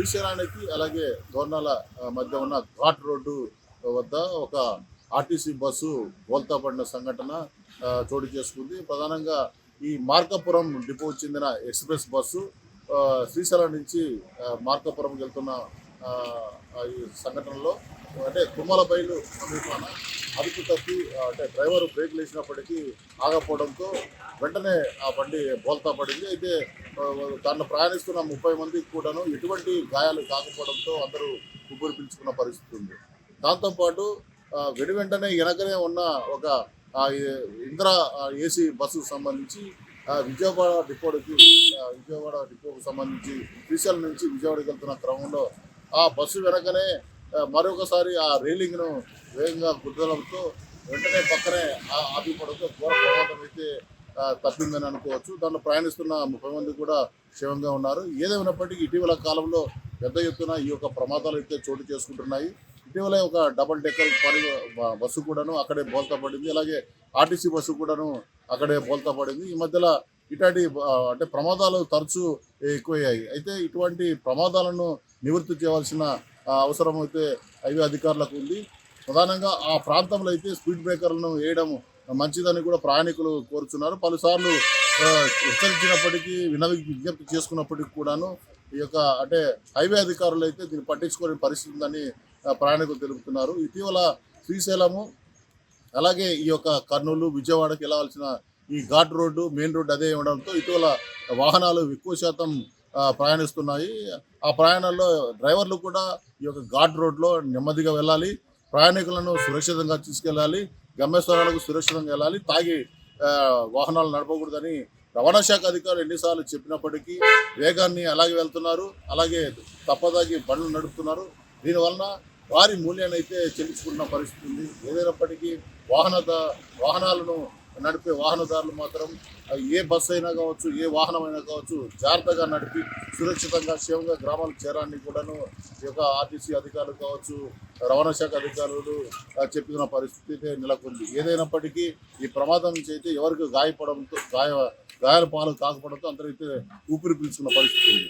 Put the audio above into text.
శ్రీశైలానికి అలాగే దోర్నాల మధ్య ఉన్న ఘాట్ రోడ్డు వద్ద ఒక ఆర్టీసీ బస్సు బోల్తా పడిన సంఘటన చోటు చేసుకుంది. ప్రధానంగా ఈ మార్కాపురం డిపోకు చెందిన ఎక్స్ప్రెస్ బస్సు శ్రీశైలం నుంచి మార్కాపురంకి వెళ్తున్న ఈ సంఘటనలో అంటే తుమ్మలబైలు సమీపాన అదుపు తప్పి అంటే డ్రైవర్ బ్రేక్ వేసినప్పటికీ ఆగకపోవడంతో వెంటనే ఆ బండి బోల్తా పడింది. అయితే దాన్ని ప్రయాణిస్తున్న 30 మందికి కూడాను ఎటువంటి గాయాలు కాకపోవడంతో అందరూ ఊపిరి పీల్చుకున్న పరిస్థితి ఉంది. దాంతోపాటు వెంటనే వెనకనే ఉన్న ఒక ఇందిరా ఏసీ బస్సుకు సంబంధించి విజయవాడ డిపోకు సంబంధించి శ్రీశైలం నుంచి విజయవాడకి వెళ్తున్న క్రమంలో ఆ బస్సు వెనకనే మరొకసారి ఆ రైలింగ్ను వేగంగా గుద్దడంతో వెంటనే పక్కనే ఆగిపోవడంతో ఘోర ప్రమాదం అయితే తప్పిందని అనుకోవచ్చు. దాంట్లో ప్రయాణిస్తున్న 30 మంది కూడా క్షేమంగా ఉన్నారు. ఏదేమైనప్పటికీ ఇటీవల కాలంలో పెద్ద ఎత్తున ఈ యొక్క ప్రమాదాలు అయితే చోటు చేసుకుంటున్నాయి. ఇటీవలే ఒక డబుల్ డెక్కర్ బస్సు కూడాను అక్కడే బోల్తా పడింది. అలాగే ఆర్టీసీ బస్సు కూడాను అక్కడే బోల్తా పడింది. ఈ మధ్యలో ఇట్లాంటి అంటే ప్రమాదాలు తరచూ ఎక్కువయ్యాయి. అయితే ఇటువంటి ప్రమాదాలను నివృత్తి చేయవలసిన అవసరం అయితే హైవే అధికారులకు ఉంది. ప్రధానంగా ఆ ప్రాంతంలో అయితే స్పీడ్ బ్రేకర్లను వేయడం మంచిదని కూడా ప్రయాణికులు కోరుతున్నారు. పలుసార్లు హెచ్చరించినప్పటికీ విజ్ఞప్తి చేసుకున్నప్పటికీ కూడాను ఈ యొక్క అంటే హైవే అధికారులు అయితే దీన్ని పట్టించుకోని పరిస్థితి ఉందని ప్రయాణికులు తెలుపుతున్నారు. ఇటీవల శ్రీశైలము అలాగే ఈ యొక్క కర్నూలు విజయవాడకి వెళ్ళవలసిన ఈ ఘాట్ రోడ్డు మెయిన్ రోడ్డు అదే ఉండడంతో ఇటీవల వాహనాలు ఎక్కువ శాతం ప్రయాణిస్తున్నాయి. ఆ ప్రయాణాల్లో డ్రైవర్లు కూడా ఈ యొక్క ఘాట్ రోడ్లో నెమ్మదిగా వెళ్ళాలి, ప్రయాణికులను సురక్షితంగా తీసుకెళ్ళాలి, గమ్యస్థానాలకు సురక్షితంగా వెళ్ళాలి, తాగి వాహనాలు నడపకూడదని రవాణా శాఖ అధికారులు ఎన్నిసార్లు చెప్పినప్పటికీ వేగాన్ని అలాగే వెళ్తున్నారు, అలాగే తప్పదాగి బండ్లు నడుపుతున్నారు. దీనివలన వారి మూల్యాన్ని అయితే చెల్లించుకున్న పరిస్థితి ఉంది. ఏదైనప్పటికీ వాహనాలను నడిపే వాహనదారులు మాత్రం ఏ బస్సు అయినా కావచ్చు, ఏ వాహనం అయినా కావచ్చు, జాగ్రత్తగా నడిపి సురక్షితంగా క్షేమంగా గ్రామాలకు చేరాలని కూడాను ఈ యొక్క ఆర్టీసీ అధికారులు కావచ్చు, రవాణా శాఖ అధికారులు చెప్పిన పరిస్థితి అయితే నెలకొంది. ఏదైనప్పటికీ ఈ ప్రమాదం నుంచి అయితే ఎవరికి గాయాల పాలు కాకపోవడంతో అందరైతే ఊపిరి పీల్చుకున్న పరిస్థితి ఉంది.